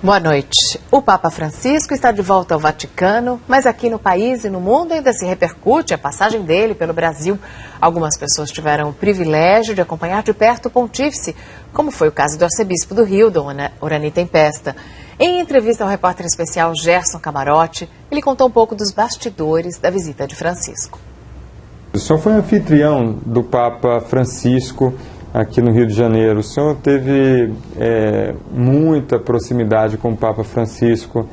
Boa noite. O Papa Francisco está de volta ao Vaticano, mas aqui no país e no mundo ainda se repercute a passagem dele pelo Brasil. Algumas pessoas tiveram o privilégio de acompanhar de perto o pontífice, como foi o caso do arcebispo do Rio, Dom Orani Tempesta. Em entrevista ao repórter especial Gerson Camarote, ele contou um pouco dos bastidores da visita de Francisco. O senhor foi anfitrião do Papa Francisco aqui no Rio de Janeiro. O senhor teve muita proximidade com o Papa Francisco.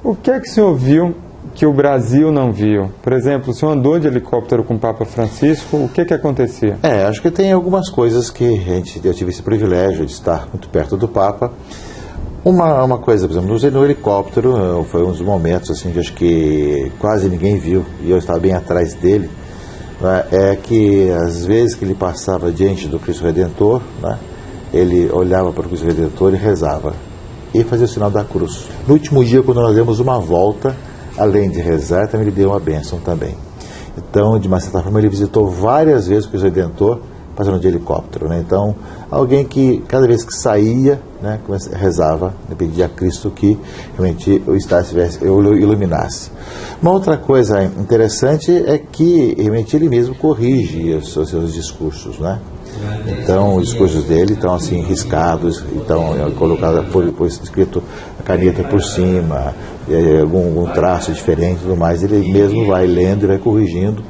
O que é que o senhor viu que o Brasil não viu? Por exemplo, o senhor andou de helicóptero com o Papa Francisco, o que acontecia? Acho que tem algumas coisas que eu tive esse privilégio de estar muito perto do Papa. Uma coisa, por exemplo, no helicóptero, foi um dos momentos assim, que acho que quase ninguém viu, e eu estava bem atrás dele, né, é que às vezes que ele passava diante do Cristo Redentor, né, ele olhava para o Cristo Redentor e rezava, e fazia o sinal da cruz. No último dia, quando nós demos uma volta, além de rezar, também ele deu uma bênção também. Então, de uma certa forma, ele visitou várias vezes o Cristo Redentor, passando de helicóptero, né? Então, alguém que cada vez que saía, né, rezava, pedia a Cristo que realmente o estado iluminasse. Uma outra coisa interessante é que realmente ele mesmo corrige os seus discursos, né? Então, os discursos dele estão assim riscados, então colocado por escrito a caneta por cima, algum traço diferente, tudo mais. Ele mesmo vai lendo e vai corrigindo,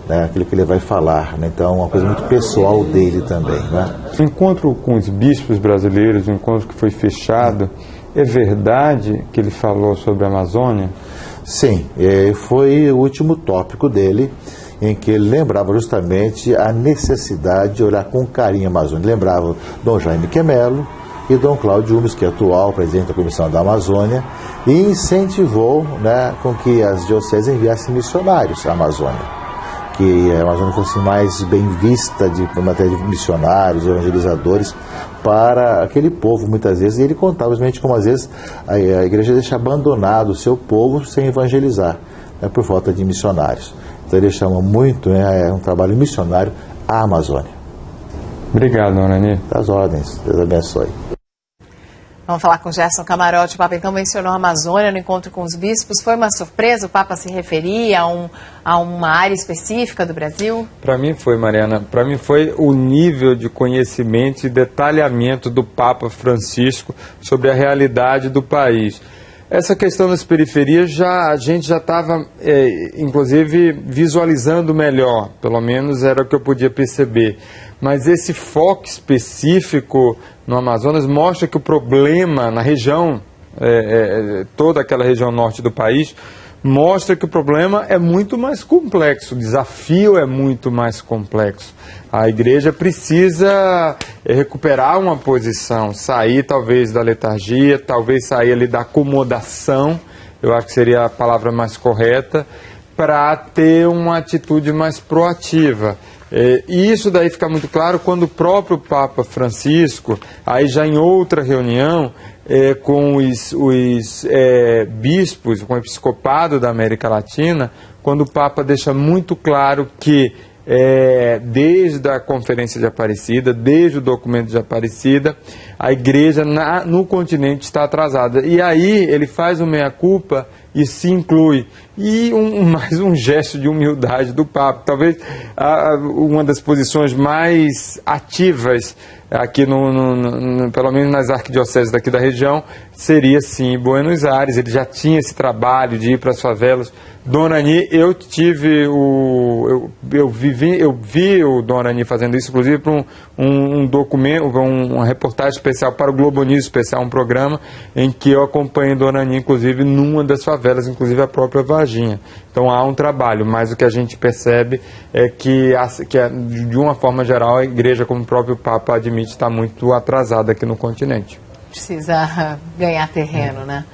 né, aquilo que ele vai falar, né? Então, uma coisa muito pessoal dele também, né? O encontro com os bispos brasileiros, o encontro que foi fechado, é verdade que ele falou sobre a Amazônia? Sim, foi o último tópico dele, em que ele lembrava justamente a necessidade de olhar com carinho a Amazônia. Ele lembrava Dom Jaime Quemelo e Dom Cláudio Umes, que é atual presidente da Comissão da Amazônia, e incentivou, né, com que as dioceses enviassem missionários à Amazônia, que a Amazônia fosse mais bem vista em matéria de missionários, evangelizadores, para aquele povo, muitas vezes. E ele contava justamente como, às vezes, a igreja deixa abandonado o seu povo sem evangelizar, né, por falta de missionários. Então ele chama muito, um trabalho missionário à Amazônia. Obrigado, Dom Orani. Das ordens, Deus abençoe. Vamos falar com o Gerson Camarote. O Papa então mencionou a Amazônia no encontro com os bispos. Foi uma surpresa o Papa se referir a uma área específica do Brasil? Para mim foi, Mariana. Para mim foi o nível de conhecimento e detalhamento do Papa Francisco sobre a realidade do país. Essa questão das periferias a gente já estava, inclusive, visualizando melhor. Pelo menos era o que eu podia perceber. Mas esse foco específico no Amazonas mostra que o problema na região, toda aquela região norte do país, mostra que o problema é muito mais complexo, o desafio é muito mais complexo. A igreja precisa recuperar uma posição, sair talvez da letargia, talvez sair ali da acomodação, eu acho que seria a palavra mais correta, para ter uma atitude mais proativa. E isso daí fica muito claro quando o próprio Papa Francisco, aí já em outra reunião, com os bispos, com o episcopado da América Latina, quando o Papa deixa muito claro que desde a Conferência de Aparecida, desde o documento de Aparecida, a igreja no continente está atrasada. E aí ele faz o meia-culpa e se inclui. E mais um gesto de humildade do Papa. Talvez uma das posições mais ativas aqui, pelo menos nas arquidioceses daqui da região, seria sim Buenos Aires. Ele já tinha esse trabalho de ir para as favelas. Dom Orani, eu vi o Dom Orani fazendo isso, inclusive para um documento, uma reportagem especial para o Globo News especial, um programa em que eu acompanhei Dom Orani, inclusive numa das favelas, inclusive a própria Varginha. Então há um trabalho, mas o que a gente percebe é que de uma forma geral a igreja, como o próprio Papa admite, está muito atrasada aqui no continente. Precisa ganhar terreno, né?